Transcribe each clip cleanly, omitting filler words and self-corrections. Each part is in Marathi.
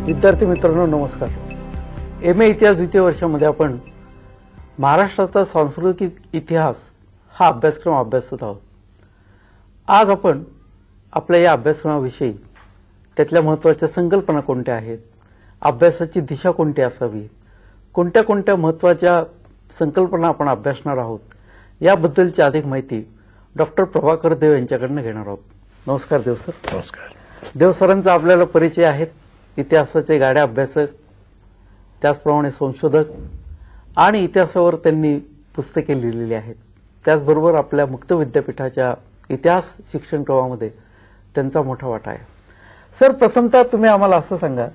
विद्यार्थी मित्रांनो नमस्कार. एम ए इतिहास द्वितीय वर्षामध्ये आपण महाराष्ट्राचा सांस्कृतिक इतिहास हा अभ्यासक्रम अभ्यासत आहोत. आज आपण आपल्या या अभ्यासक्रमाविषयी त्यातल्या महत्त्वाच्या संकल्पना कोणत्या आहेत, अभ्यासाची दिशा कोणती असावी, कोणत्या कोणत्या महत्त्वाच्या संकल्पना आपण अभ्यासणार आहोत याबद्दलची अधिक माहिती डॉक्टर प्रभाकर देव यांच्याकडून घेणार आहोत. नमस्कार देव सर. नमस्कार. देव सरांचा आपल्याला परिचय आहेत. इतिहासाचे गाढे अभ्यासक, त्याचप्रमाणे संशोधक आणि इतिहासावर त्यांनी पुस्तके लिहिलेली आहेत. त्याचबरोबर आपल्या मुक्त विद्यापीठाच्या इतिहास शिक्षण प्रवाहामध्ये त्यांचा मोठा वाटा आहे. सर, प्रथमतः तुम्ही आम्हाला असं सांगा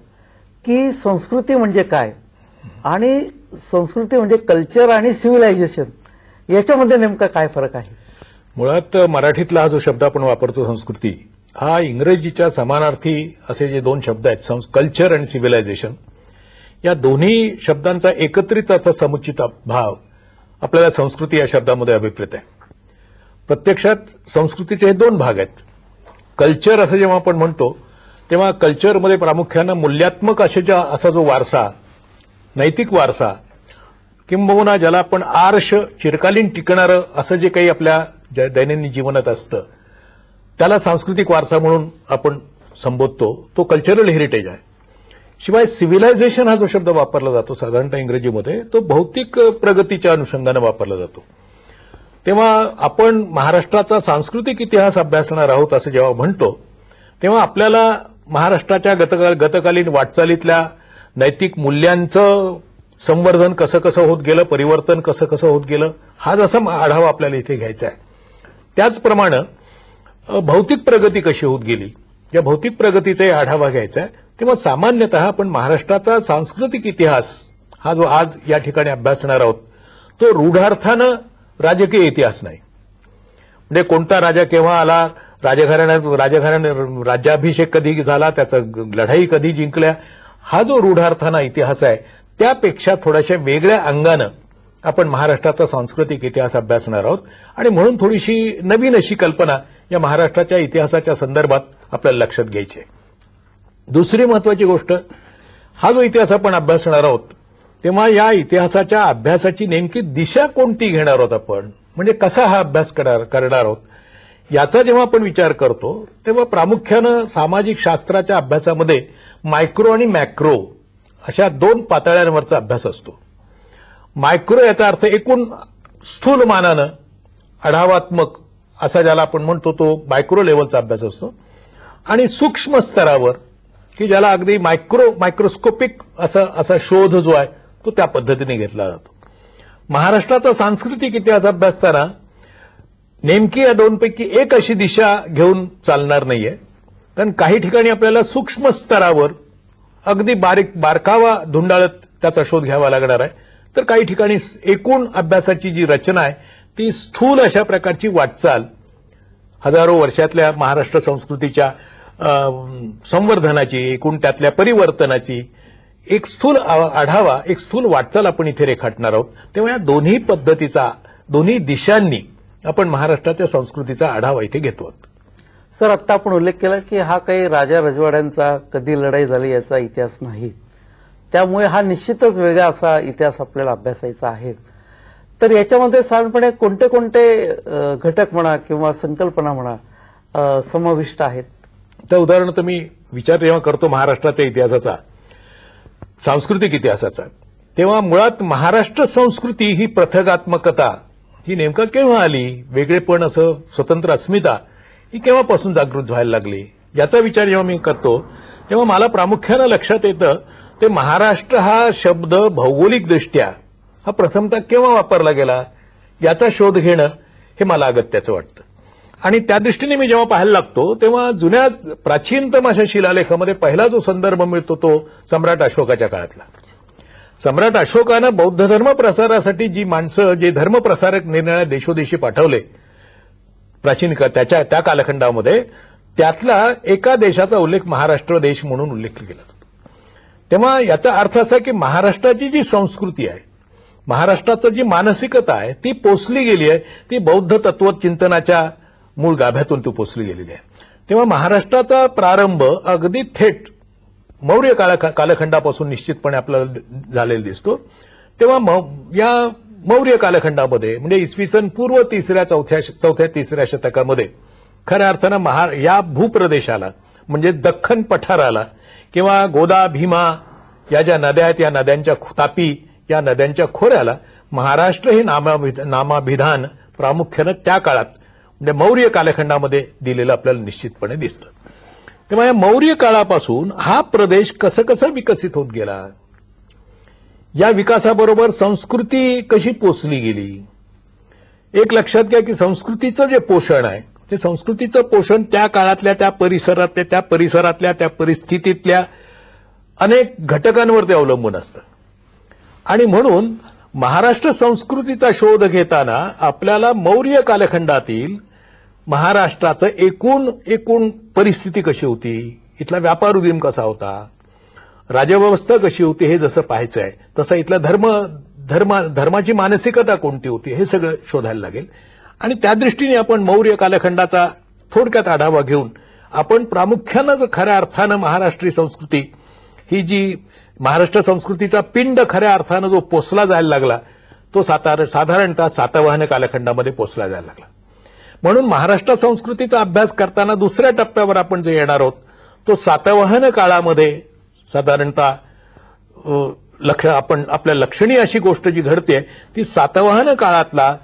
की संस्कृती म्हणजे काय आणि संस्कृती म्हणजे कल्चर आणि सिव्हिलायझेशन याच्यामध्ये नेमका काय फरक आहे? मुळात मराठीतला हा जो शब्द आपण वापरतो संस्कृती, हा इंग्रजीच्या समानार्थी असे जे दोन शब्द आहेत, कल्चर आणि सिव्हिलायझेशन, या दोन्ही शब्दांचा एकत्रित अर्थ समुचित भाव आपल्याला संस्कृती या शब्दामध्ये अभिप्रेत आहे. प्रत्यक्षात संस्कृतीचे हे दोन भाग आहेत. कल्चर असं जेव्हा आपण म्हणतो तेव्हा कल्चरमध्ये प्रामुख्यानं मूल्यात्मक असा जो वारसा, नैतिक वारसा, किंबहुना ज्याला आपण आर्ष चिरकालीन टिकणारं असं जे काही आपल्या दैनंदिन जीवनात असतं त्याला सांस्कृतिक वारसा म्हणून आपण संबोधतो, तो कल्चरल हेरिटेज आहे. शिवाय सिव्हिलायझेशन हा जो शब्द वापरला जातो साधारणतः इंग्रजीमध्ये, तो भौतिक प्रगतीच्या अनुषंगानं वापरला जातो. तेव्हा आपण महाराष्ट्राचा सांस्कृतिक इतिहास अभ्यासणार आहोत असं जेव्हा म्हणतो तेव्हा आपल्याला महाराष्ट्राच्या गतकालीन वाटचालीतल्या नैतिक मूल्यांचं संवर्धन कसं कसं होत गेलं, परिवर्तन कसं कसं होत गेलं, हा जसा आढावा आपल्याला इथे घ्यायचा आहे. त्याचप्रमाणे भौतिक प्रगती कशी होत गेली या भौतिक प्रगतीचाही आढावा घ्यायचा आहे. तेव्हा सामान्यतः आपण महाराष्ट्राचा सांस्कृतिक इतिहास हा जो आज या ठिकाणी अभ्यासणार आहोत तो रूढार्थानं राजकीय इतिहास नाही. म्हणजे कोणता राजा केव्हा आला, राजघराण्याने राज्याभिषेक कधी झाला, त्याचा लढाई कधी जिंकल्या, हा जो रूढार्थाना इतिहास आहे त्यापेक्षा थोड्याशा वेगळ्या अंगानं आपण महाराष्ट्राचा सांस्कृतिक इतिहास अभ्यासणार आहोत. आणि म्हणून थोडीशी नवीन अशी कल्पना या महाराष्ट्राच्या इतिहासाच्या संदर्भात आपल्याला लक्षात घ्यायची आहे. दुसरी महत्वाची गोष्ट, हा जो इतिहास आपण अभ्यासणार आहोत तेव्हा या इतिहासाच्या अभ्यासाची नेमकी दिशा कोणती घेणार आहोत आपण, म्हणजे कसा हा अभ्यास करणार आहोत याचा जेव्हा आपण विचार करतो तेव्हा प्रामुख्यानं सामाजिक शास्त्राच्या अभ्यासामध्ये मायक्रो आणि मॅक्रो अशा दोन पातळ्यांवरचा अभ्यास असतो. मायक्रो याचा अर्थ एकूण स्थूल मानानं आढावात्मक असा ज्याला आपण म्हणतो तो मायक्रो लेव्हलचा अभ्यास असतो. आणि सूक्ष्म स्तरावर की ज्याला अगदी मायक्रोस्कोपिक असा शोध जो आहे तो त्या पद्धतीने घेतला जातो. महाराष्ट्राचा सांस्कृतिक इतिहास अभ्यासताना नेमकी या दोनपैकी एक अशी दिशा घेऊन चालणार नाहीये, कारण काही ठिकाणी आपल्याला सूक्ष्म स्तरावर अगदी बारकावा धुंडाळत त्याचा शोध घ्यावा लागणार आहे, तर काही ठिकाणी एकूण अभ्यासाची जी रचना आहे ती स्थूल अशा प्रकारची वाटचाल हजारो वर्षातल्या महाराष्ट्र संस्कृतीच्या संवर्धनाची, एकूण त्यातल्या परिवर्तनाची एक स्थूल आढावा, एक स्थूल वाटचाल आपण इथे रेखाटणार आहोत. तेव्हा या दोन्ही पद्धतीचा, दोन्ही दिशांनी आपण महाराष्ट्राच्या संस्कृतीचा आढावा इथे घेतो. सर, आत्ता आपण उल्लेख केला की हा काही राजा रजवाड्यांचा कधी लढाई झाली याचा इतिहास नाही, त्यामुळे हा निश्चितच वेगळा असा इतिहास आपल्याला अभ्यासायचा आहे. तर याच्यामध्ये साधारणपणे कोणते कोणते घटक म्हणा किंवा संकल्पना म्हणा समाविष्ट आहेत? तर उदाहरणार्थ मी विचार जेव्हा करतो महाराष्ट्राच्या इतिहासाचा, सांस्कृतिक इतिहासाचा, तेव्हा मुळात महाराष्ट्र संस्कृती ही पृथगात्मकता ही नेमका केव्हा आली, वेगळेपण असं स्वतंत्र अस्मिता ही केव्हापासून जागृत व्हायला लागली याचा विचार जेव्हा मी करतो तेव्हा मला प्रामुख्यानं लक्षात येतं ते महाराष्ट्र हा शब्द भौगोलिकदृष्ट्या हा प्रथमतः केव्हा वापरला गेला याचा शोध घेणं हे मला अगत्याचं वाटतं. आणि त्या दृष्टीने मी जेव्हा पाहायला लागतो तेव्हा जुन्या प्राचीनतम अशा शिलालेखामध्ये पहिला जो संदर्भ मिळतो तो सम्राट अशोकाच्या काळातला. सम्राट अशोकानं बौद्ध धर्म प्रसारासाठी जी माणसं, जे धर्मप्रसारक निरनिराळ्या देशोदेशी पाठवले प्राचीन त्या कालखंडामध्ये, त्यातला एका देशाचा उल्लेख महाराष्ट्र देश म्हणून उल्लेख केला जातो. तेव्हा याचा अर्थ असा की महाराष्ट्राची जी संस्कृती आहे, महाराष्ट्राची जी मानसिकता आहे ती पोचली गेली आहे, ती बौद्ध तत्वचिंतनाच्या मूळ गाभ्यातून ती पोचली गेलेली आहे. तेव्हा महाराष्ट्राचा प्रारंभ अगदी थेट मौर्य कालखंडापासून निश्चितपणे आपल्याला झालेला दिसतो. तेव्हा या मौर्य कालखंडामध्ये म्हणजे इसवी सन पूर्व चौथ्या तिसऱ्या शतकामध्ये खऱ्या अर्थानं या भूप्रदेशाला म्हणजे दख्खन पठाराला किंवा गोदा भीमा या ज्या नद्या आहेत या नद्यांच्या तापी या नद्यांच्या खोऱ्याला महाराष्ट्र हे नामाभिधान प्रामुख्यानं त्या काळात म्हणजे मौर्य कालखंडामध्ये दिलेलं आपल्याला निश्चितपणे दिसतं. तेव्हा या मौर्य काळापासून हा प्रदेश कसं विकसित होत गेला, या विकासाबरोबर संस्कृती कशी पोचली गेली. एक लक्षात घ्या की संस्कृतीचं जे पोषण आहे ते संस्कृतीचं पोषण त्या काळातल्या त्या परिसरातल्या त्या परिस्थितीतल्या अनेक घटकांवर ते अवलंबून असतं. आणि म्हणून महाराष्ट्र संस्कृतीचा शोध घेताना आपल्याला मौर्य कालखंडातील महाराष्ट्राचं एकूण परिस्थिती कशी होती, इथला व्यापार उदीम कसा होता, राजव्यवस्था कशी होती हे जसं पाहायचं आहे तसं इथलं धर्माची मानसिकता कोणती होती हे सगळं शोधायला लागेल. आणि त्या दृष्टीने आपण मौर्य कालखंडाचा थोडक्यात आढावा घेऊन आपण प्रामुख्यानं जर खऱ्या अर्थानं महाराष्ट्रीय संस्कृती ही जी महाराष्ट्र संस्कृतीचा पिंड खऱ्या अर्थानं जो पोचला जायला लागला तो साधारणतः सातवाहन कालखंडामध्ये पोचला जायला लागला. म्हणून महाराष्ट्र संस्कृतीचा अभ्यास करताना दुसऱ्या टप्प्यावर आपण जे येणार आहोत तो सातवाहन काळामध्ये साधारणतः आपल्या लक्षणीय अशी गोष्ट जी घडते ती सातवाहन काळातला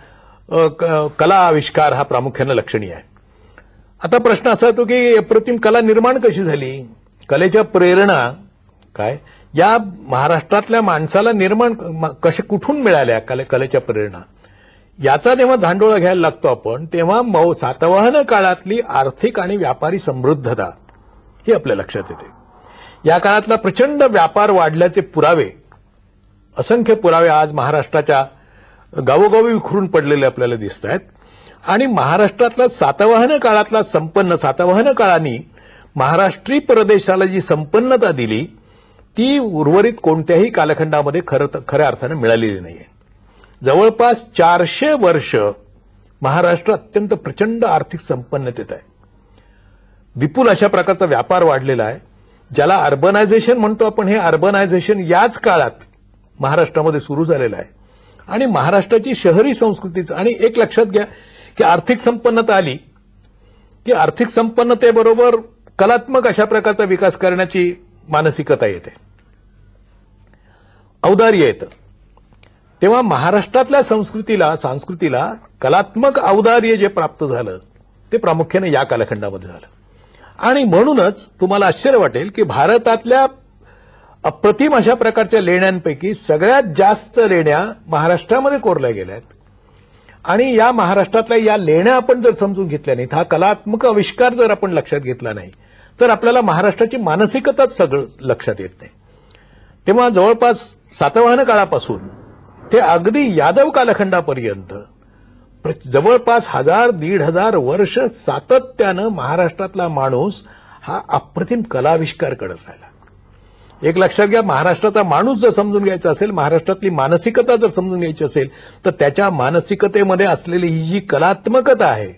कला आविष्कार हा प्रामुख्यानं लक्षणीय आहे. आता प्रश्न असा येतो की अप्रतिम कला निर्माण कशी झाली, कलेच्या प्रेरणा काय, या महाराष्ट्रातल्या माणसाला निर्माण कुठून मिळाल्या कलेच्या प्रेरणा याचा जेव्हा धांडोळा घ्यायला लागतो आपण तेव्हा सातवाहन काळातली आर्थिक आणि व्यापारी समृद्धता ही आपल्या लक्षात येते. या काळातला प्रचंड व्यापार वाढल्याचे पुरावे, असंख्य पुरावे आज महाराष्ट्राच्या गावोगावी विखरून पडलेले आपल्याला दिसत आहेत. आणि महाराष्ट्रातला सातवाहन काळानी महाराष्ट्रीय प्रदेशाला जी संपन्नता दिली ती उर्वरित कोणत्याही कालखंडामध्ये खऱ्या अर्थानं मिळालेली नाहीये. जवळपास 400 वर्ष महाराष्ट्र अत्यंत प्रचंड आर्थिक संपन्नतेत आहे. विपुल अशा प्रकारचा व्यापार वाढलेला आहे ज्याला अर्बनायझेशन म्हणतो आपण. हे अर्बनायझेशन याच काळात महाराष्ट्रामध्ये सुरू झालेलं आहे. आणि महाराष्ट्राची शहरी संस्कृतीचं आणि एक लक्षात घ्या की आर्थिक संपन्नता आली की आर्थिक संपन्नतेबरोबर कलात्मक अशा प्रकारचा विकास करण्याची मानसिकता येते, औदार्य येतं. तेव्हा महाराष्ट्रातल्या संस्कृतीला कलात्मक औदार्य जे प्राप्त झालं ते प्रामुख्याने या कालखंडामध्ये झालं. आणि म्हणूनच तुम्हाला आश्चर्य वाटेल की भारतातल्या अप्रतिम अशा प्रकारच्या लेण्यांपैकी सगळ्यात जास्त लेण्या महाराष्ट्रामध्ये कोरल्या गेल्या आहेत. आणि या महाराष्ट्रातल्या या लेण्या आपण जर समजून घेतल्या नाहीत, हा कलात्मक आविष्कार जर आपण लक्षात घेतला नाही तर आपल्याला महाराष्ट्राची मानसिकताच सगळं लक्षात येत नाही. तेव्हा जवळपास सातवाहन काळापासून ते अगदी यादव कालखंडापर्यंत जवळपास 1000-1500 वर्ष सातत्यानं महाराष्ट्रातला माणूस हा अप्रतिम कलाविष्कार करत राहिला. एक लक्षात घ्या, महाराष्ट्राचा माणूस जर समजून घ्यायचा असेल, महाराष्ट्रातली मानसिकता जर समजून घ्यायची असेल तर त्याच्या मानसिकतेमध्ये असलेली ही जी कलात्मकता आहे,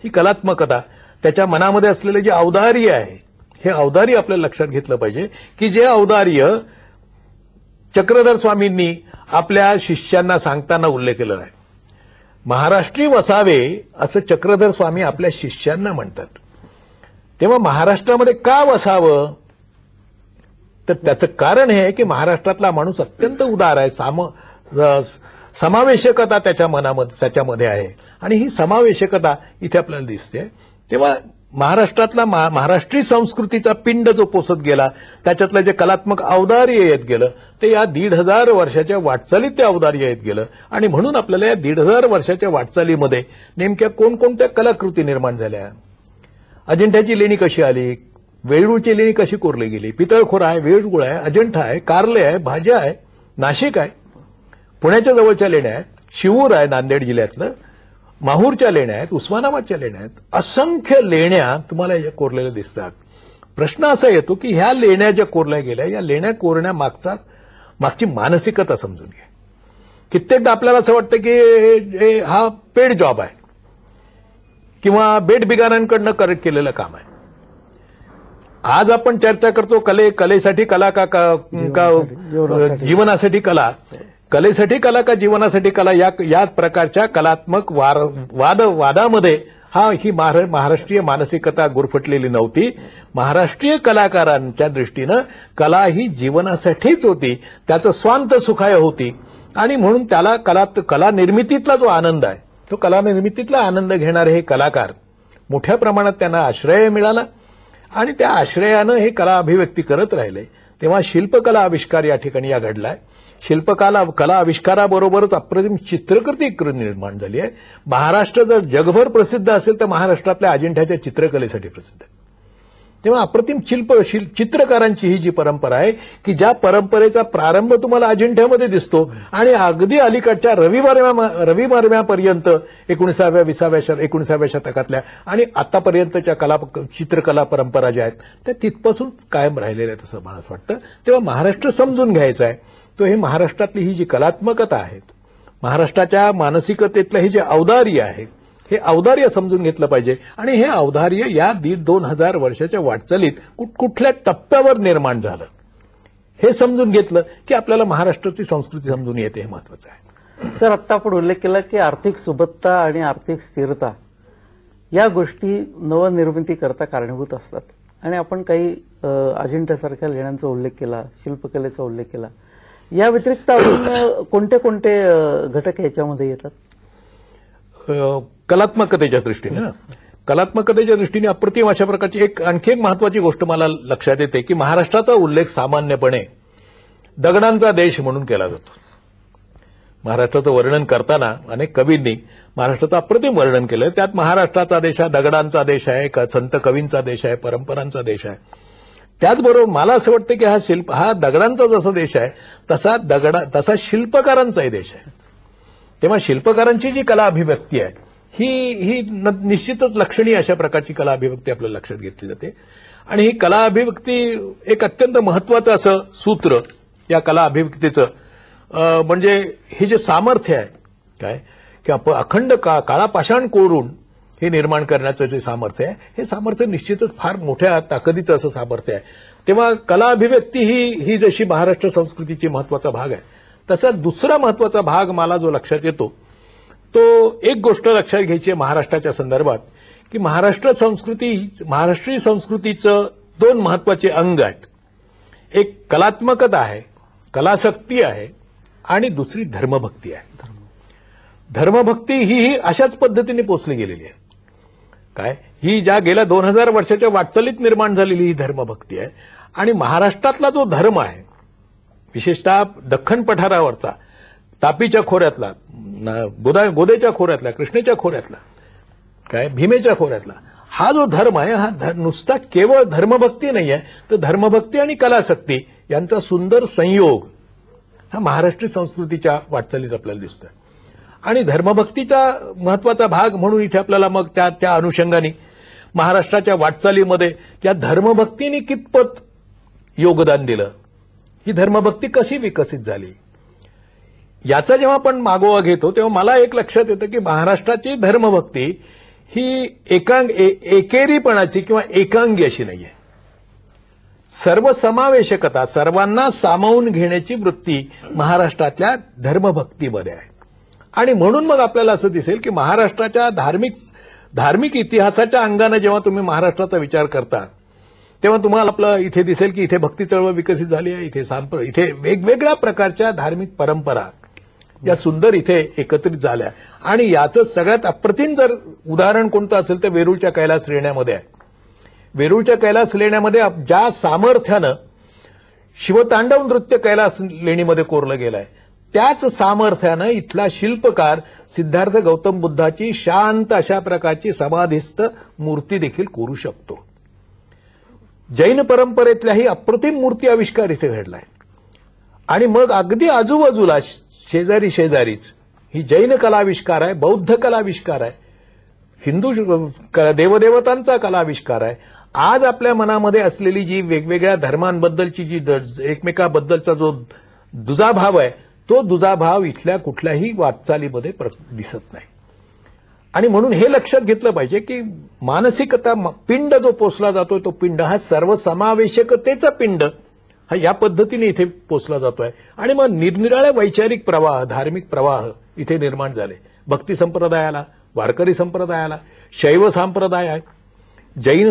ही कलात्मकता त्याच्या मनामध्ये असलेले जे औदार्य आहे हे औदार्य आपल्याला लक्षात घेतलं पाहिजे की जे औदार्य चक्रधर स्वामींनी आपल्या शिष्यांना सांगताना उल्लेख केलेला आहे. महाराष्ट्री वसावे असं चक्रधर स्वामी आपल्या शिष्यांना म्हणतात. तेव्हा महाराष्ट्रामध्ये का वसावं तर त्याचं कारण हे आहे की महाराष्ट्रातला माणूस अत्यंत उदार आहे, समावेशकता त्याच्यामध्ये आहे आणि ही समावेशकता इथे आपल्याला दिसते. तेव्हा महाराष्ट्रातला महाराष्ट्रीय संस्कृतीचा पिंड जो पोसत गेला त्याच्यातलं जे कलात्मक औदार्य येत गेलं ते या 1500 वर्षाच्या वाटचालीत ते औदार्य येत गेलं. आणि म्हणून आपल्याला या 1500 वर्षाच्या वाटचालीमध्ये नेमक्या कोणकोणत्या कलाकृती निर्माण झाल्या, अजिंठ्याची लेणी कशी आली, वेरूळची लेणी कशी कोरली गेली, पितळखोर आहे, वेळगुळ आहे, अजंठा आहे, कारले आहे, भाज्या आहे, नाशिक आहे, पुण्याच्या जवळच्या लेण्या आहेत, शिवूर आहे नांदेड जिल्ह्यातलं, माहूरच्या लेण्या आहेत, उस्मानाबादच्या लेण्या आहेत, असंख्य लेण्या तुम्हाला या कोरलेल्या दिसतात. प्रश्न असा येतो की ह्या लेण्या ज्या कोरल्या गेल्या या लेण्या कोरण्यामागची मानसिकता समजून घ्या. कित्येकदा आपल्याला असं वाटतं की हा पेड जॉब आहे किंवा बेट बिगारांकडनं केलेलं काम आहे. आज आपण चर्चा करतो कलेसाठी कला का जीवनासाठी कला, कलेसाठी कला का जीवनासाठी कला, या प्रकारच्या कलात्मक वादामध्ये ही महाराष्ट्रीय मानसिकता गुरफटलेली नव्हती. महाराष्ट्रीय कलाकारांच्या दृष्टीनं कला ही जीवनासाठीच होती, त्याचं स्वांत सुखाय होती. आणि म्हणून त्याला कला निर्मितीतला जो आनंद आहे, तो कला निर्मितीतला आनंद घेणारे हे कलाकार मोठ्या प्रमाणात त्यांना आश्रय मिळाला आणि त्या आश्रयानं हे कला अभिव्यक्ती करत राहिले. तेव्हा शिल्पकला आविष्कार या ठिकाणी घडलाय. कला आविष्काराबरोबरच अप्रतिम चित्रकृती निर्माण झाली आहे. महाराष्ट्र जर जगभर प्रसिद्ध असेल तर महाराष्ट्रातल्या अजिंठ्याच्या चित्रकलेसाठी प्रसिद्ध आहे. तेव्हा अप्रतिम चित्रकारांची ही जी परंपरा आहे की ज्या परंपरेचा प्रारंभ तुम्हाला अजिंठ्यामध्ये दिसतो आणि अगदी अलीकडच्या रविवारम्यापर्यंत 19व्या शतकातल्या आणि आतापर्यंतच्या चित्रकला परंपरा ज्या आहेत त्या तिथपासून कायम राहिलेल्या आहेत असं मला असं वाटतं. तेव्हा महाराष्ट्र समजून घ्यायचा आहे. तो हे महाराष्ट्रातली ही जी कलात्मकता आहे, महाराष्ट्राच्या मानसिकतेतलं हे जे औदार्य आहे, हे औदार्य समजून घेतलं पाहिजे. आणि हे औदार्य या 1,500-2,000 वर्षाच्या वाटचालीत कुठल्या टप्प्यावर निर्माण झालं हे समजून घेतलं की आपल्याला महाराष्ट्राची संस्कृती समजून येते. हे महत्वाचं आहे. सर, आत्ता आपण उल्लेख केला की आर्थिक सुबत्ता आणि आर्थिक स्थिरता या गोष्टी नवनिर्मिती करता कारणीभूत असतात. आणि आपण काही अजिंठ्यासारख्या लेण्यांचा उल्लेख केला, शिल्पकलेचा उल्लेख केला. या व्यतिरिक्त आपण कोणते कोणते घटक याच्यामध्ये येतात? कलात्मकतेच्या दृष्टीने कलात्मकतेच्या दृष्टीने अप्रतिम अशा प्रकारची आणखी एक महत्वाची गोष्ट मला लक्षात येते की महाराष्ट्राचा उल्लेख सामान्यपणे दगडांचा देश म्हणून केला जातो. महाराष्ट्राचं वर्णन करताना अनेक कवींनी महाराष्ट्राचं अप्रतिम वर्णन केलं. त्यात महाराष्ट्राचा देश हा दगडांचा देश आहे, संत कवींचा देश आहे, परंपरांचा देश आहे. त्याचबरोबर मला असं वाटतं की हा दगडांचा जसा देश आहे तसा शिल्पकारांचाही देश आहे. तेव्हा शिल्पकारांची जी कला अभिव्यक्ती आहे ही निश्चितच लक्षणीय अशा प्रकारची कला अभिव्यक्ती आपल्याला लक्षात घेतली जाते. आणि ही कला अभिव्यक्ती एक अत्यंत महत्वाचं असं सूत्र या कला अभिव्यक्तीचं म्हणजे हे जे सामर्थ्य आहे काय की अखंड काळा पाषाण कोरून हे निर्माण करण्याचं जे सामर्थ्य आहे, हे सामर्थ्य निश्चितच फार मोठ्या ताकदीचं असं सामर्थ्य आहे. तेव्हा कला अभिव्यक्ती ही जशी महाराष्ट्र संस्कृतीची महत्वाचा भाग आहे, तसा दुसरा महत्वाचा भाग मला जो लक्षात येतो तो एक गोष्ट लक्षात घ्यायची आहे महाराष्ट्राच्या संदर्भात की महाराष्ट्रीय संस्कृतीचं 2 महत्वाचे अंग आहेत. एक कलात्मकता आहे, कलाशक्ती आहे आणि दुसरी धर्मभक्ती आहे. धर्मभक्ती ही अशाच पद्धतीने पोचली गेलेली आहे. ही ज्या गेल्या 2,000 वर्षाच्या वाटचालीत निर्माण झालेली ही धर्मभक्ती आहे. आणि महाराष्ट्रातला जो धर्म आहे, विशेषतः दख्खन पठारावरचा, तापीच्या खोऱ्यातला, गोदेच्या खोऱ्यातला, कृष्णेच्या खोऱ्यातला, भीमेच्या खोऱ्यातला हा जो धर्म आहे, हा नुसता केवळ धर्मभक्ती नाही आहे, तर धर्मभक्ती आणि कलाशक्ती यांचा सुंदर संयोग हा महाराष्ट्रीय संस्कृतीच्या वाटचालीत आपल्याला दिसतोय. आणि धर्मभक्तीचा महत्वाचा भाग म्हणून इथे आपल्याला मग त्या अनुषंगाने महाराष्ट्राच्या वाटचालीमध्ये या धर्मभक्तीने कितपत योगदान दिलं, ही धर्मभक्ती कशी विकसित झाली, याचा जेव्हा आपण मागोवा घेतो तेव्हा मला एक लक्षात येतं की महाराष्ट्राची धर्मभक्ती ही एकेरीपणाची किंवा एकांगी अशी नाहीये. सर्वसमावेशकता, सर्वांना सामावून घेण्याची वृत्ती महाराष्ट्रातल्या धर्मभक्तीमध्ये आहे. आणि म्हणून मग आपल्याला असं दिसेल की महाराष्ट्राच्या धार्मिक इतिहासाच्या अंगाने जेव्हा तुम्ही महाराष्ट्राचा विचार करता तेव्हा तुम्हाला आपलं इथे दिसेल की इथे भक्ती चळवळ विकसित झाली आहे, इथे वेगवेगळ्या प्रकारच्या धार्मिक परंपरा या सुंदर इथे एकत्रित झाल्या. आणि याचं सगळ्यात अप्रतिम जर उदाहरण कोणतं असेल तर वेरूळच्या कैलास लेण्यामध्ये आहे. वेरूळच्या कैलास लेण्यामध्ये ज्या सामर्थ्यानं शिवतांडव नृत्य कैलास लेणीमध्ये कोरलं गेलं आहे, त्याच सामर्थ्यानं इथला शिल्पकार सिद्धार्थ गौतम बुद्धाची शांत अशा प्रकारची समाधीस्थ मूर्ती देखील कोरू शकतो. जैन परंपरेतल्याही अप्रतिम मूर्ती आविष्कार इथे घडलाय. आणि मग अगदी आजूबाजूला शेजारीच ही जैन कलाविष्कार आहे, बौद्ध कलाविष्कार आहे, हिंदू देवदेवतांचा कलाविष्कार आहे. आज आपल्या मनामध्ये असलेली जी वेगवेगळ्या धर्मांबद्दलची जी एकमेकाबद्दलचा जो दुजाभाव आहे, तो दुजाभाव इथल्या कुठल्याही वाटचालीमध्ये दिसत नाही. आणि म्हणून हे लक्षात घेतलं पाहिजे की मानसिकता, पिंड जो पोचला जातोय तो पिंड हा सर्वसमावेशकतेचा पिंड हा या पद्धतीने इथे पोचला जातोय. आणि मग निरनिराळ्या वैचारिक प्रवाह, धार्मिक प्रवाह इथे निर्माण झाले. भक्ती संप्रदायाला, वारकरी संप्रदायाला, शैव संप्रदाय आहे, जैन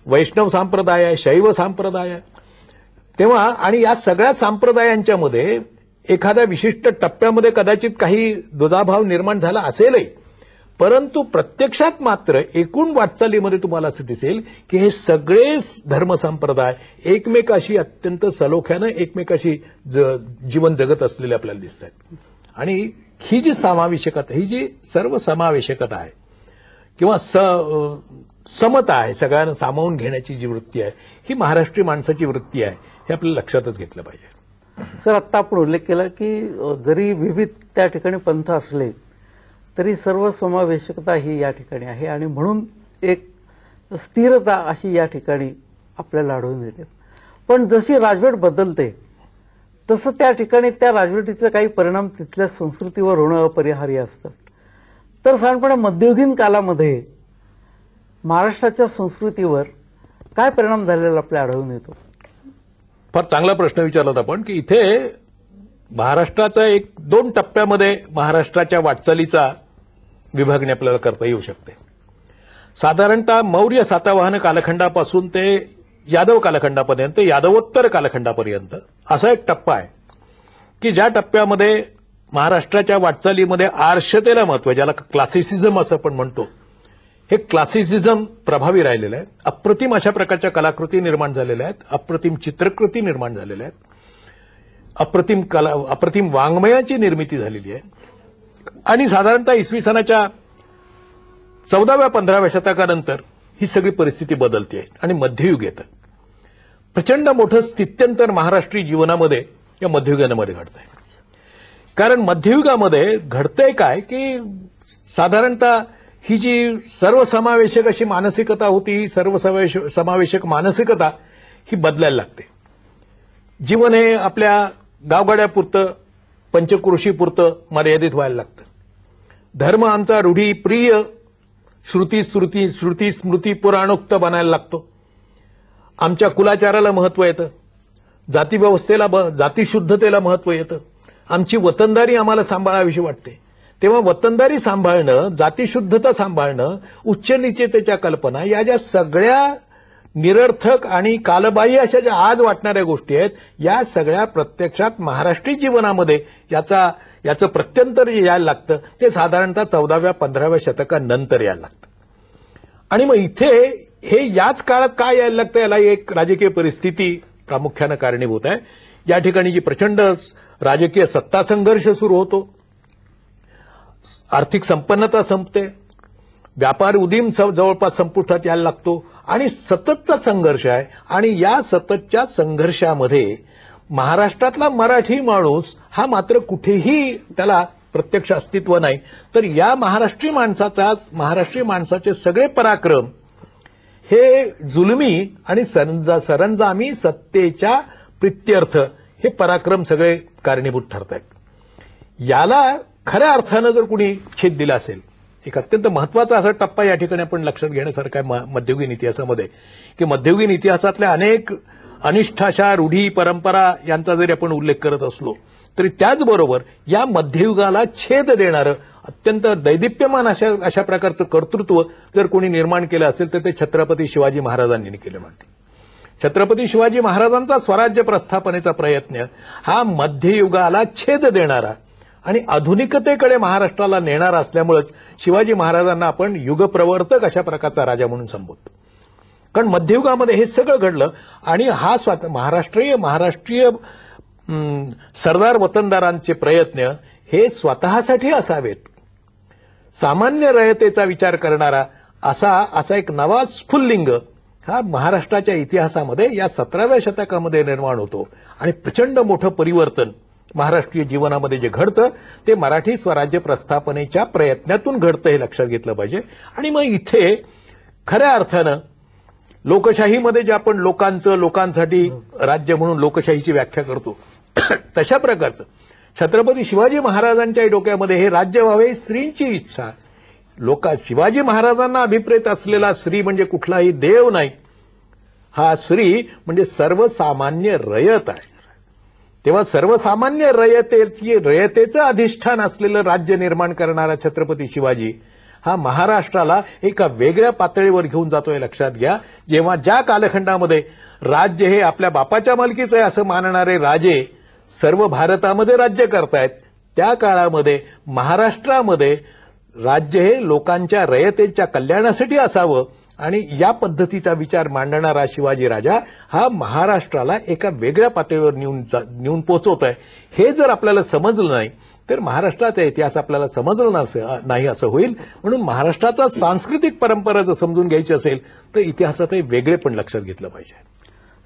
वैष्णव संप्रदाय आहे, शैव संप्रदाय आहे. तेव्हा आणि या सगळ्या संप्रदायांच्या मध्ये एखाद्या विशिष्ट टप्प्यामध्ये कदाचित काही दुजाभाव निर्माण झाला असेलही, परंतु प्रत्यक्षात मात्र एकूण वाटचालीमध्ये तुम्हाला असं दिसेल की हे सगळे धर्मसंप्रदाय एकमेकाशी अत्यंत सलोख्यानं एकमेकाशी जीवन जगत असलेले आपल्याला दिसत आहेत. आणि ही जी समावेशकता, ही जी सर्वसमावेशकता आहे किंवा समता आहे, सगळ्यांना सामावून घेण्याची जी वृत्ती आहे, ही महाराष्ट्रीय माणसाची वृत्ती आहे, हे आपल्याला लक्षातच घेतलं पाहिजे. सर, आत्ता आपण उल्लेख केला की जरी विविध त्या ठिकाणी पंथ असले तरी सर्व समावेशकता ही या ठिकाणी आहे आणि म्हणून एक स्थिरता अशी या ठिकाणी आपल्याला आढळून येते. पण जशी राजवट बदलते तसं त्या ठिकाणी त्या राजवटीचे काही परिणाम तिथल्या संस्कृतीवर होणं अपरिहार्य असतं. तर साधारणपणे मध्ययुगीन कालामध्ये महाराष्ट्राच्या संस्कृतीवर काय परिणाम झालेला आपल्याला आढळून येतो? फार चांगला प्रश्न विचारला होता आपण की इथे महाराष्ट्राचा 2 टप्प्यामध्ये महाराष्ट्राच्या वाटचालीचा विभागणी आपल्याला करता येऊ शकते. साधारणतः मौर्य सातवाहन कालखंडापासून ते यादव कालखंडापर्यंत, यादवोत्तर कालखंडापर्यंत असा एक टप्पा आहे की ज्या टप्प्यामध्ये महाराष्ट्राच्या वाटचालीमध्ये आर्षतेला महत्व आहे, ज्याला क्लासिसिझम असं आपण म्हणतो. हे क्लासिसिझम प्रभावी राहिलेलं आहे. अप्रतिम अशा प्रकारच्या कलाकृती निर्माण झालेल्या आहेत, अप्रतिम चित्रकृती निर्माण झालेल्या आहेत, अप्रतिम वाङ्मयाची निर्मिती झालेली आहे. आणि साधारणतः इसवी सनाच्या 14व्या-15व्या शतकानंतर ही सगळी परिस्थिती बदलते आहे आणि मध्ययुग येतं. प्रचंड मोठं स्थित्यंतर महाराष्ट्रीय जीवनामध्ये या मध्ययुगामध्ये घडतंय. कारण मध्ययुगामध्ये घडतंय काय की साधारणतः ही जी सर्वसमावेशक अशी मानसिकता होती, ही सर्वसमावेशक मानसिकता ही बदलायला लागते. जीवन हे आपल्या गावगाड्यापुरतं, पंचक्रोशीपुरतं मर्यादित व्हायला लागतं. धर्म आमचा रूढी प्रिय, श्रुती स्मृती पुराणोक्त बनायला लागतो. आमच्या कुलाचाराला महत्व येतं, जातीव्यवस्थेला, जातीशुद्धतेला महत्व येतं. आमची वतनदारी आम्हाला सांभाळावीशी वाटते. तेव्हा वतनदारी सांभाळणं, जातीशुद्धता सांभाळणं, उच्च नीचतेच्या कल्पना, या ज्या सगळ्या निरर्थक आणि कालबाह्य अशा ज्या आज वाटणाऱ्या गोष्टी आहेत, या सगळ्या प्रत्यक्षात महाराष्ट्रीय जीवनामध्ये याचं प्रत्यंतर जे यायला लागतं ते साधारणतः 14व्या-15व्या शतकानंतर यायला लागतं. आणि मग इथे हे याच काळात काय यायला लागतं, याला एक राजकीय परिस्थिती प्रामुख्यानं कारणीभूत आहे. या ठिकाणी जी प्रचंड राजकीय सत्ता संघर्ष सुरू होतो, आर्थिक संपन्नता संपते, व्यापार उदीम जवळपास संपुष्टात यायला लागतो आणि सततचा संघर्ष आहे. आणि या सततच्या संघर्षामध्ये महाराष्ट्रातला मराठी माणूस हा मात्र कुठेही त्याला प्रत्यक्ष अस्तित्व नाही. तर या महाराष्ट्रीय माणसाचे सगळे पराक्रम हे जुलमी आणि सरंजामी सत्तेच्या प्रित्यर्थ हे पराक्रम सगळे कारणीभूत ठरत आहेत. याला खऱ्या अर्थानं जर कुणी छेद दिला असेल, एक अत्यंत महत्वाचा असा टप्पा या ठिकाणी आपण लक्षात घेण्यासारखा आहे मध्ययुगीन इतिहासामध्ये, की मध्ययुगीन इतिहासातल्या अनेक अनिष्ठ अशा रूढी परंपरा यांचा जरी आपण उल्लेख करत असलो तरी त्याचबरोबर या मध्ययुगाला छेद देणारं अत्यंत दैदिप्यमान अशा प्रकारचं कर्तृत्व जर कोणी निर्माण केलं असेल तर ते छत्रपती शिवाजी महाराजांनी केलं म्हणते. छत्रपती शिवाजी महाराजांचा स्वराज्य प्रस्थापनेचा प्रयत्न हा मध्ययुगाला छेद देणारा आणि आधुनिकतेकडे महाराष्ट्राला नेणारा असल्यामुळेच शिवाजी महाराजांना आपण युगप्रवर्तक अशा प्रकारचा राजा म्हणून संबोधतो. कारण मध्ययुगामध्ये हे सगळं घडलं आणि हा महाराष्ट्रीय सरदार वतनदारांचे प्रयत्न हे स्वतःसाठी असावेत. सामान्य रयतेचा विचार करणारा असा एक नवा स्फुल्लिंग हा महाराष्ट्राच्या इतिहासामध्ये या 17व्या शतकामध्ये निर्माण होतो आणि प्रचंड मोठं परिवर्तन महाराष्ट्रीय जीवनामध्ये जे घडतं ते मराठी स्वराज्य प्रस्थापनेच्या प्रयत्नातून घडतं हे लक्षात घेतलं पाहिजे. आणि मग इथे खऱ्या अर्थानं लोकशाहीमध्ये जे आपण लोकांसाठी राज्य म्हणून लोकशाहीची व्याख्या करतो तशा प्रकारचं छत्रपती शिवाजी महाराजांच्या डोक्यामध्ये हे राज्य व्हावे स्त्रींची इच्छा, शिवाजी महाराजांना अभिप्रेत असलेला श्री म्हणजे कुठलाही देव नाही, हा श्री म्हणजे सर्वसामान्य रयत आहे. तेव्हा सर्वसामान्य रयतेचं अधिष्ठान असलेलं राज्य निर्माण करणारा छत्रपती शिवाजी हा महाराष्ट्राला एका वेगळ्या पातळीवर घेऊन जातोय. लक्षात घ्या, जेव्हा ज्या कालखंडामध्ये राज्य हे आपल्या बापाच्या मालकीचं आहे असं मानणारे राजे सर्व भारतामध्ये राज्य करतायत, त्या काळामध्ये महाराष्ट्रामध्ये राज्य हे लोकांच्या रयतेच्या कल्याणासाठी असावं आणि या पद्धतीचा विचार मांडणारा शिवाजी राजा हा महाराष्ट्राला एका वेगळ्या पातळीवर नेऊन पोहोचवत आहे. हे जर आपल्याला समजलं नाही तर महाराष्ट्राचा इतिहास आपल्याला समजला नाही असं होईल. म्हणून महाराष्ट्राचा सांस्कृतिक परंपरा जर समजून घ्यायची असेल तर इतिहासातही वेगळे पण लक्षात घेतलं पाहिजे.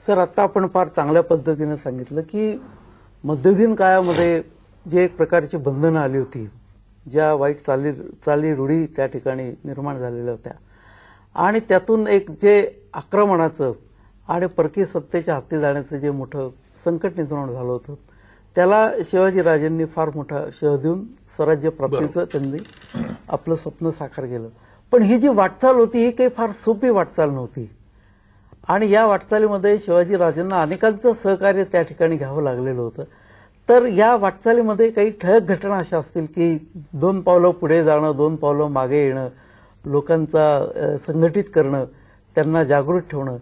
सर, आता आपण फार चांगल्या पद्धतीने सांगितलं की मध्ययुगीन काळामध्ये जे एक प्रकारची बंधनं आली होती, ज्या वाईट चाली रूढी त्या ठिकाणी निर्माण झालेल्या होत्या आणि त्यातून एक जे आक्रमणाचं आणि परकीय सत्तेच्या हाती जाण्याचं जे मोठं संकट निर्माण झालं होतं, त्याला शिवाजीराजांनी फार मोठा शह देऊन स्वराज्य प्राप्तीचं त्यांनी आपलं स्वप्न साकार केलं. पण ही जी वाटचाल होती ही काही फार सोपी वाटचाल नव्हती आणि या वाटचालीमध्ये शिवाजीराजांना अनेकांचं सहकार्य त्या ठिकाणी घ्यावं लागलेलं होतं. तर या वाटचालीमध्ये काही ठळक घटना अशा असतील की 2 पावलं पुढे जाणं, 2 पावलं मागे येणं, लोकांचा संघटित करणं, त्यांना जागृत ठेवणं,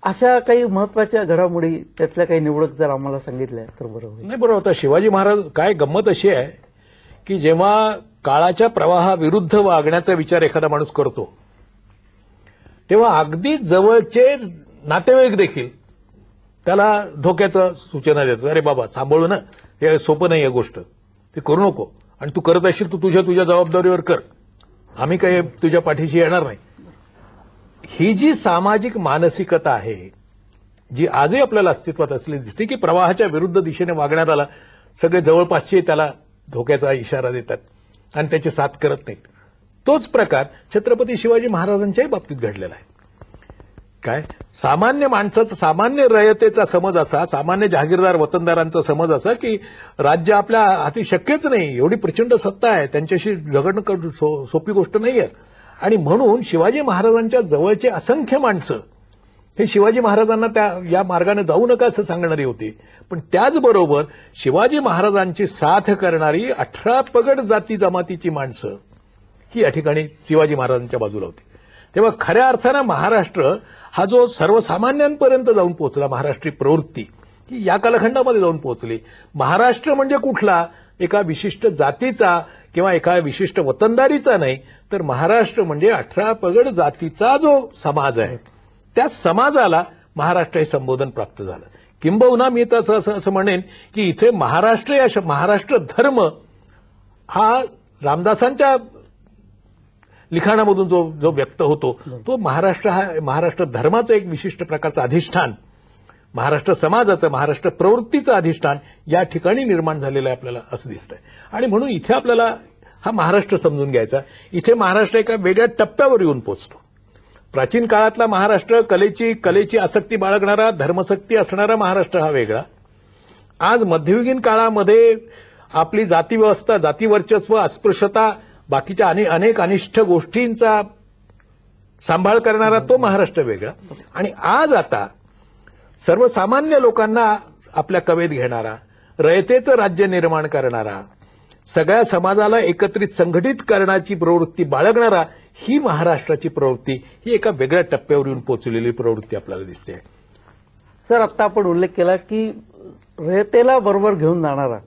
अशा काही महत्वाच्या घडामोडी त्यातल्या काही निवडक जर आम्हाला सांगितल्या तर बरं होईल. नाही, बरोबर. आता शिवाजी महाराज काय गंमत अशी आहे की जेव्हा काळाच्या प्रवाहाविरुद्ध वागण्याचा विचार एखादा माणूस करतो तेव्हा अगदी जवळचे नातेवाईक देखील त्याला धोक्याचं सूचना देतात. अरे बाबा सांभाळू ना, हे सोपं नाही, या गोष्ट ते करू नको आणि तू करत असशील तू तुझ्या जबाबदारीवर कर, आम्ही काही तुझ्या पाठीशी येणार नाही. ही जी सामाजिक मानसिकता आहे जी आजही आपल्याला अस्तित्वात असलेली दिसते की प्रवाहाच्या विरुद्ध दिशेने वागणाऱ्याला सगळे जवळपासचे त्याला धोक्याचा इशारा देतात आणि त्याची साथ करत नाहीत. तोच प्रकार छत्रपती शिवाजी महाराजांच्याही बाबतीत घडलेला आहे. काय सामान्य माणसाचा, सामान्य रयतेचा समज असा, सामान्य जहागीरदार वतनदारांचा समज असा की राज्य आपल्या हाती शक्यच नाही, एवढी प्रचंड सत्ता आहे, त्यांच्याशी झगडणं सोपी गोष्ट नाहीये. आणि म्हणून शिवाजी महाराजांच्या जवळचे असंख्य माणसं हे शिवाजी महाराजांना या मार्गाने जाऊ नका असं सांगणारी होती. पण त्याचबरोबर शिवाजी महाराजांची साथ करणारी 18 पगड जाती जमातीची माणसं ही या ठिकाणी शिवाजी महाराजांच्या बाजूला होती. तेव्हा खऱ्या अर्थानं महाराष्ट्र हा जो सर्वसामान्यांपर्यंत जाऊन पोहोचला, महाराष्ट्री प्रवृत्ती ही या कालखंडामध्ये जाऊन पोहोचली. महाराष्ट्र म्हणजे कुठला एका विशिष्ट जातीचा किंवा एका विशिष्ट वतनदारीचा नाही, तर महाराष्ट्र म्हणजे 18 पगड जातीचा जो समाज आहे त्या समाजाला महाराष्ट्र हे संबोधन प्राप्त झालं. किंबहुना मी तर असं म्हणेन की इथे महाराष्ट्र धर्म हा रामदासांच्या लिखाणामधून जो व्यक्त होतो तो महाराष्ट्र धर्माचं एक विशिष्ट प्रकारचं अधिष्ठान, महाराष्ट्र समाजाचं, महाराष्ट्र प्रवृत्तीचं अधिष्ठान या ठिकाणी निर्माण झालेलं आहे आपल्याला असं दिसतंय. आणि म्हणून इथे आपल्याला हा महाराष्ट्र समजून घ्यायचा. इथे महाराष्ट्र एका वेगळ्या टप्प्यावर येऊन पोहोचतो. प्राचीन काळातला महाराष्ट्र कलेची आसक्ती बाळगणारा, धर्मशक्ती असणारा महाराष्ट्र हा वेगळा. आज मध्ययुगीन काळामध्ये आपली जातीव्यवस्था, जातीवर्चस्व, अस्पृश्यता, बाकीच्या अनेक अनिष्ट गोष्टींचा सांभाळ करणारा तो महाराष्ट्र वेगळा. आणि आज आता सर्वसामान्य लोकांना आपल्या कवेत घेणारा, रयतेचं राज्य निर्माण करणारा, सगळ्या समाजाला एकत्रित संघटित करण्याची प्रवृत्ती बाळगणारा ही महाराष्ट्राची प्रवृत्ती ही एका वेगळ्या टप्प्यावर येऊन पोहोचलेली प्रवृत्ती आपल्याला दिसते. सर, आता आपण उल्लेख केला की रयतेला बरोबर घेऊन जाणारा.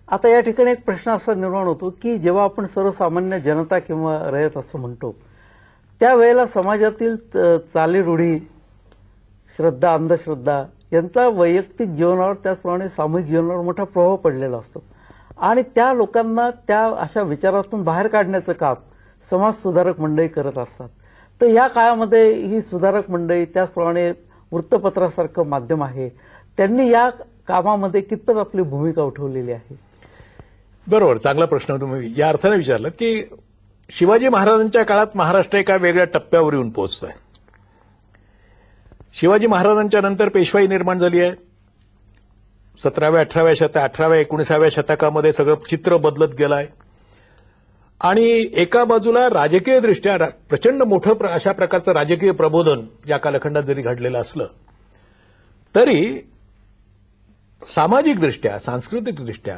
आता या ठिकाणी एक प्रश्न असा निर्माण होतो की जेव्हा आपण सर्वसामान्य जनता किंवा रयत असं म्हणतो त्यावेळेला समाजातील चालीरूढी, श्रद्धा, अंधश्रद्धा यांचा वैयक्तिक जीवनावर त्याचप्रमाणे सामूहिक जीवनावर मोठा प्रभाव पडलेला असतो आणि त्या लोकांना त्या अशा विचारातून बाहेर काढण्याचं काम समाज सुधारक मंडळी करत असतात. तर या काळामध्ये ही सुधारक मंडळी, त्याचप्रमाणे वृत्तपत्रासारखं माध्यम आहे, त्यांनी या कामामध्ये कितपत आपली भूमिका उठवलेली आहे? बरोबर, चांगला प्रश्न तुम्ही या अर्थाने विचारला की शिवाजी महाराजांच्या काळात महाराष्ट्र एका वेगळ्या टप्प्यावर येऊन पोहोचतोय. शिवाजी महाराजांच्या नंतर पेशवाई निर्माण झाली आहे. 17व्या, 18व्या 19व्या शतकामध्ये सगळं चित्र बदलत गेलं आहे. आणि एका बाजूला राजकीय दृष्ट्या प्रचंड मोठं अशा प्रकारचं राजकीय प्रबोधन या कालखंडात जरी घडलेलं असलं तरी सामाजिक दृष्ट्या, सांस्कृतिक दृष्ट्या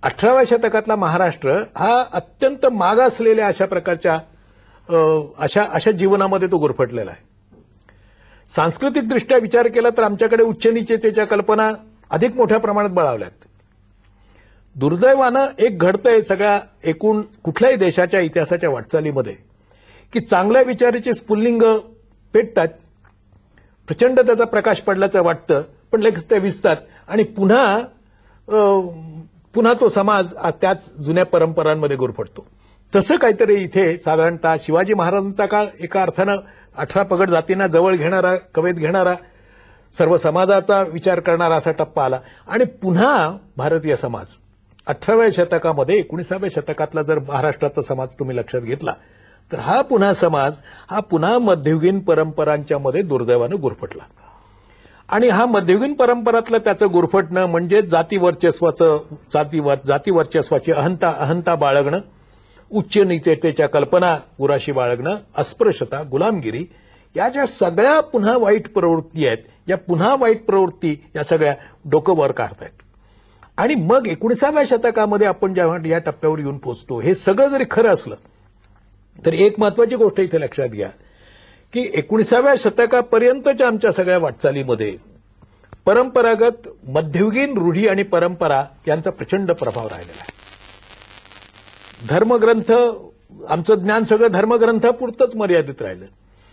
18व्या शतकातला महाराष्ट्र हा अत्यंत मागासलेल्या अशा प्रकारच्या अशा जीवनामध्ये तो गुरफटलेला आहे. सांस्कृतिक दृष्ट्या विचार केला तर आमच्याकडे उच्च नीचतेच्या कल्पना अधिक मोठ्या प्रमाणात बळावल्यात. दुर्दैवानं एक घडतंय सगळ्या एकूण कुठल्याही देशाच्या इतिहासाच्या वाटचालीमध्ये की चांगल्या विचाराची स्फुल्लिंग पेटतात, प्रचंड त्याचा प्रकाश पडल्याचं वाटतं, पण लगेच ते विसतात आणि पुन्हा तो समाज त्याच जुन्या परंपरांमध्ये गुरफटतो. तसं काहीतरी इथे साधारणतः शिवाजी महाराजांचा काळ एका अर्थानं 18 पगड जातींना जवळ घेणारा, कवेत घेणारा, सर्व समाजाचा विचार करणारा असा टप्पा आला आणि पुन्हा भारतीय समाज 18व्या शतकामध्ये 19व्या शतकातला जर महाराष्ट्राचा समाज तुम्ही लक्षात घेतला तर हा पुन्हा समाज हा पुन्हा मध्ययुगीन परंपरांच्या मध्ये दुर्दैवानं गुरफटला. आणि हा मध्ययुगीन परंपरातलं त्याचं गुरफटणं म्हणजे जाती वर्चस्वाची अहंता बाळगणं, उच्च नीचतेच्या कल्पना उराशी बाळगणं, अस्पृश्यता, गुलामगिरी या ज्या सगळ्या पुन्हा वाईट प्रवृत्ती आहेत, या पुन्हा वाईट प्रवृत्ती या सगळ्या डोकं वर काढतायत. आणि मग 19व्या शतकामध्ये आपण जेव्हा या टप्प्यावर येऊन पोहोचतो, हे सगळं जरी खरं असलं तर एक महत्वाची गोष्ट इथे लक्षात घ्या की 19व्या शतकापर्यंतच्या आमच्या सगळ्या वाटचालीमध्ये परंपरागत मध्ययुगीन रूढी आणि परंपरा यांचा प्रचंड प्रभाव राहिलेला आहे. धर्मग्रंथ, आमचं ज्ञान सगळं धर्मग्रंथापुरतंच मर्यादित राहिलं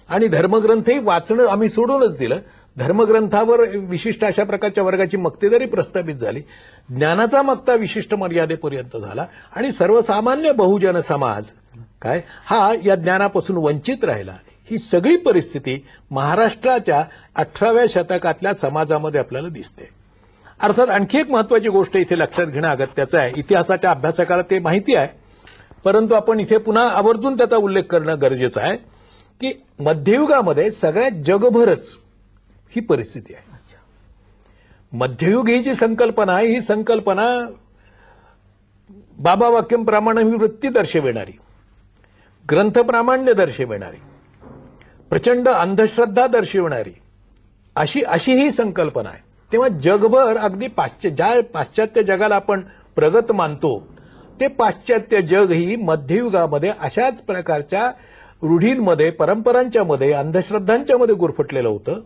आणि धर्मग्रंथही वाचणं आम्ही सोडूनच दिलं. धर्मग्रंथावर विशिष्ट अशा प्रकारच्या वर्गाची मक्तेदारी प्रस्थापित झाली, ज्ञानाचा मक्ता विशिष्ट मर्यादेपर्यंत झाला आणि सर्वसामान्य बहुजन समाज हा या ज्ञानापासून वंचित राहिला. ही सगळी परिस्थिती महाराष्ट्राच्या 18व्या शतकातल्या समाजामध्ये आपल्याला दिसते. अर्थात आणखी एक महत्वाची गोष्ट इथे लक्षात घेणं अगत्याचं आहे. इतिहासाच्या अभ्यासकाला ते माहिती आहे, परंतु आपण इथे पुन्हा आवर्जून त्याचा उल्लेख करणं गरजेचं आहे की मध्ययुगामध्ये सगळ्या जगभरच ही परिस्थिती आहे. मध्ययुग ही जी संकल्पना आहे, ही संकल्पना बाबा वाक्यम प्रामाण्य वृत्ती दर्शविणारी, ग्रंथप्रामाण्य दर्शविणारी, प्रचंड अंधश्रद्धा दर्शविणारी अशी ही संकल्पना आहे. तेव्हा जगभर अगदी पाश्चात्य जगाला आपण प्रगत मानतो ते पाश्चात्य जग ही मध्ययुगामध्ये अशाच प्रकारच्या रूढींमध्ये, परंपरांच्या मध्ये, अंधश्रद्धांच्या मध्ये गुरफटलेलं होतं.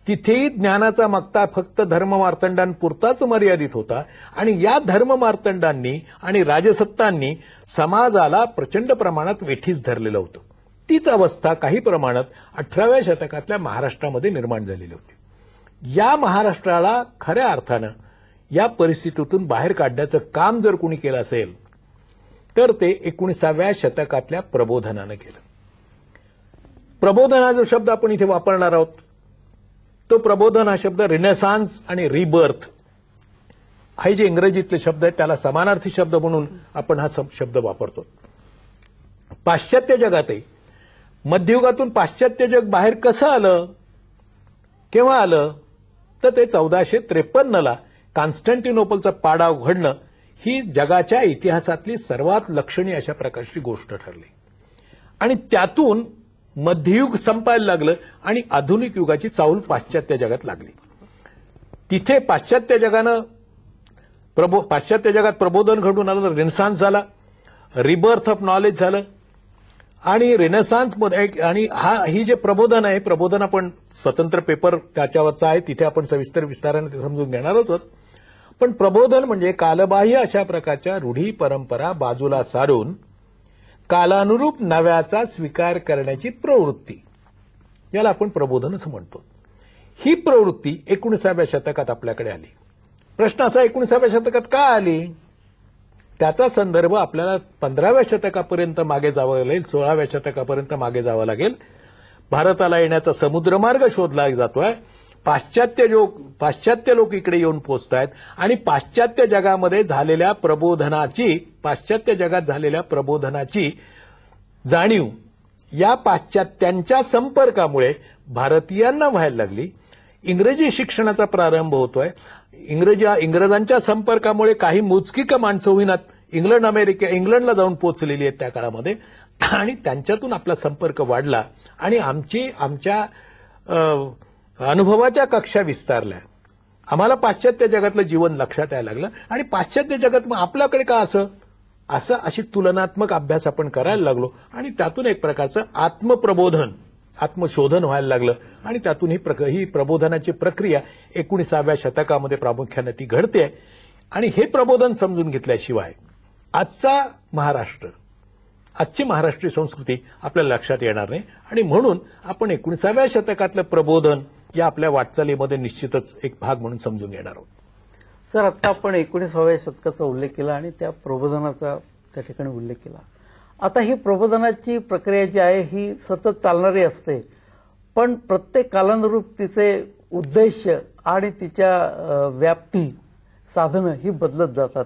तिथेही ज्ञानाचा मक्ता फक्त धर्ममार्तंडांपुरताच मर्यादित होता आणि या धर्ममार्तंडांनी आणि राजसत्तांनी समाजाला प्रचंड प्रमाणात वेठीस धरलेलं होतं. तीच अवस्था काही प्रमाणात 18व्या शतकातल्या महाराष्ट्रामध्ये निर्माण झालेली होती. या महाराष्ट्राला खऱ्या अर्थानं या परिस्थितीतून बाहेर काढण्याचं काम जर कोणी केलं असेल तर ते 19व्या शतकातल्या प्रबोधनानं केलं. प्रबोधन हा जो शब्द आपण इथे वापरणार आहोत तो प्रबोधन हा शब्द रिनेसान्स आणि रिबर्थ हे जे इंग्रजीतले शब्द आहेत त्याला समानार्थी शब्द म्हणून आपण हा शब्द वापरतो. पाश्चात्य जगातही मध्ययुगातून पाश्चात्य जग बाहेर कसं आलं, केव्हा आलं, तर ते 1453ला कॉन्स्टँटिनोपलचा पाडाव घडणं ही जगाच्या इतिहासातली सर्वात लक्षणीय अशा प्रकारची गोष्ट ठरली. आणि त्यातून मध्ययुग संपायला लागलं आणि आधुनिक युगाची चाहूल पाश्चात्य जगात लागली. तिथे पाश्चात्य जगात प्रबोधन घडून आलं, रेनेसान्स झाला, रिबर्थ ऑफ नॉलेज झालं आणि रेनेसान्समध्ये आणि ही जे प्रबोधन आहे, प्रबोधन आपण स्वतंत्र पेपर त्याच्यावरचा आहे, तिथे आपण सविस्तर विस्ताराने ते समजून घेणार आहोत. पण प्रबोधन म्हणजे कालबाह्य अशा प्रकारच्या रूढी परंपरा बाजूला सारून कालानुरूप नव्याचा स्वीकार करण्याची प्रवृत्ती, याला आपण प्रबोधन असं म्हणतो. ही प्रवृत्ती 19व्या शतकात आपल्याकडे आली. प्रश्न असा, 19व्या शतकात का आली? त्याचा संदर्भ आपल्याला 15व्या शतकापर्यंत मागे जावं लागेल, 16व्या शतकापर्यंत मागे जावं लागेल. भारताला येण्याचा समुद्रमार्ग शोधला जातोय. पाश्चात्य लोक इकडे येऊन पोहोचतायत आणि पाश्चात्य जगामध्ये झालेल्या प्रबोधनाची जाणीव या पाश्चात्यांच्या संपर्कामुळे भारतीयांना व्हायला लागली. इंग्रजी शिक्षणाचा प्रारंभ होतोय. इंग्रजांच्या संपर्कामुळे काही मोजकी का माणसं होईनात इंग्लंडला जाऊन पोहोचलेली आहेत त्या काळामध्ये आणि त्यांच्यातून आपला संपर्क वाढला आणि आमच्या अनुभवाच्या कक्षा विस्तारल्या. आम्हाला पाश्चात्य जगातलं जीवन लक्षात यायला लागलं आणि पाश्चात्य जगात मग आपल्याकडे का अशी तुलनात्मक अभ्यास आपण करायला लागलो आणि त्यातून एक प्रकारचं आत्मप्रबोधन आत्मशोधन व्हायला लागलं आणि त्यातून ही प्रबोधनाची प्रक्रिया 19व्या शतकामध्ये प्रामुख्याने ती घडते आणि हे प्रबोधन समजून घेतल्याशिवाय आजची महाराष्ट्रीय संस्कृती आपल्याला लक्षात येणार नाही आणि म्हणून आपण 19व्या शतकातलं प्रबोधन या आपल्या वाटचालीमध्ये निश्चितच एक भाग म्हणून समजून घेणार आहोत. सर, आता आपण 19व्या शतकाचा उल्लेख केला आणि त्या प्रबोधनाचा त्या ठिकाणी उल्लेख केला. आता ही प्रबोधनाची प्रक्रिया जी आहे ही सतत चालणारी असते, पण प्रत्येक कालानुरूप तिचे उद्देश आणि तिच्या व्याप्ती साधनं ही बदलत जातात.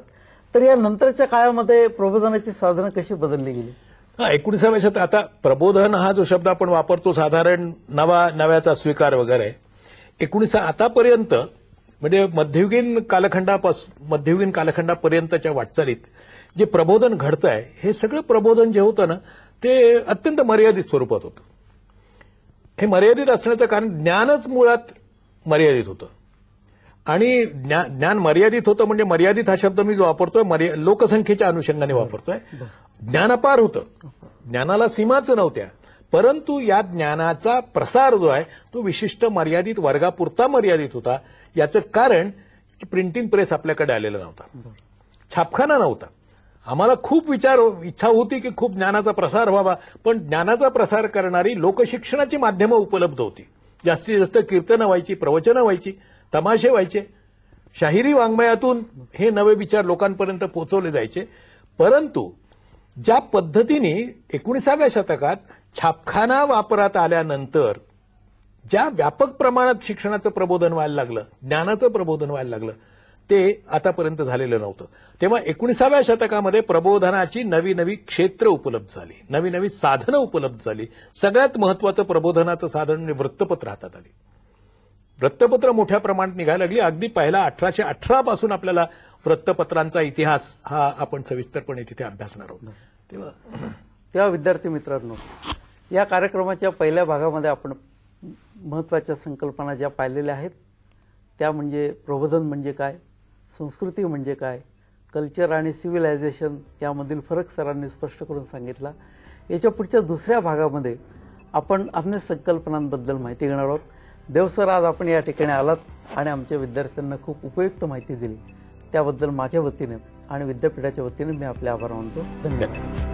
तर या नंतरच्या काळामध्ये प्रबोधनाची साधनं कशी बदलली गेली? 19व्या शतकात आता प्रबोधन हा जो शब्द आपण वापरतो साधारण नव्याचा स्वीकार वगैरे 19 आतापर्यंत म्हणजे मध्ययुगीन कालखंडापर्यंतच्या वाटचालीत जे प्रबोधन घडतं आहे हे सगळं प्रबोधन जे होतं ना ते अत्यंत मर्यादित स्वरूपात होतं. हे मर्यादित असण्याचं कारण ज्ञानच मुळात मर्यादित होतं आणि ज्ञान मर्यादित होतं म्हणजे मर्यादित हा शब्द मी जो वापरतोय लोकसंख्येच्या अनुषंगाने वापरतोय. ज्ञान अपार होतं, ज्ञानाला सीमाच नव्हत्या, परंतु या ज्ञानाचा प्रसार जो आहे तो विशिष्ट मर्यादित वर्गापुरता मर्यादित होता. याचं कारण की प्रिंटिंग प्रेस आपल्याकडे आलेला नव्हता, छापखाना नव्हता. आम्हाला खूप इच्छा होती की खूप ज्ञानाचा प्रसार व्हावा, पण ज्ञानाचा प्रसार करणारी लोकशिक्षणाची माध्यमं उपलब्ध होती. जास्तीत जास्त कीर्तनं व्हायची, प्रवचनं व्हायची, तमाशे व्हायचे, शाहिरी वाङ्मयातून हे नवे विचार लोकांपर्यंत पोहोचवले जायचे. परंतु ज्या पद्धतीने 19व्या शतकात छापखाना वापरात आल्यानंतर ज्या व्यापक प्रमाणात शिक्षणाचं प्रबोधन व्हायला लागलं, ज्ञानाचं प्रबोधन व्हायला लागलं, ते आतापर्यंत झालेलं नव्हतं. तेव्हा 19व्या शतकामध्ये प्रबोधनाची नवी क्षेत्र उपलब्ध झाली, नवी साधनं उपलब्ध झाली. सगळ्यात महत्वाचं प्रबोधनाचं साधन म्हणजे वृत्तपत्र हातात आली. वृत्तपत्र मोठ्या प्रमाणात निघायला लागली. अगदी पहिला 1818 पासून आपल्याला वृत्तपत्रांचा इतिहास हा आपण सविस्तरपणे तिथे अभ्यासणार आहोत. तेव्हा विद्यार्थी मित्रांनो, या कार्यक्रमाच्या पहिल्या भागामध्ये आपण महत्वाच्या संकल्पना ज्या पाहिलेल्या आहेत त्या म्हणजे प्रबोधन म्हणजे काय, संस्कृती म्हणजे काय, कल्चर आणि सिव्हिलायझेशन यामधील फरक सरांनी स्पष्ट करून सांगितला. याच्या पुढच्या दुसऱ्या भागामध्ये आपण अन्य संकल्पनांबद्दल माहिती घेणार आहोत. देव सर, आज आपण या ठिकाणी आलात आणि आमच्या विद्यार्थ्यांना खूप उपयुक्त माहिती दिली, त्याबद्दल माझ्या वतीने आणि विद्यापीठाच्या वतीने मी आपले आभार मानतो. धन्यवाद.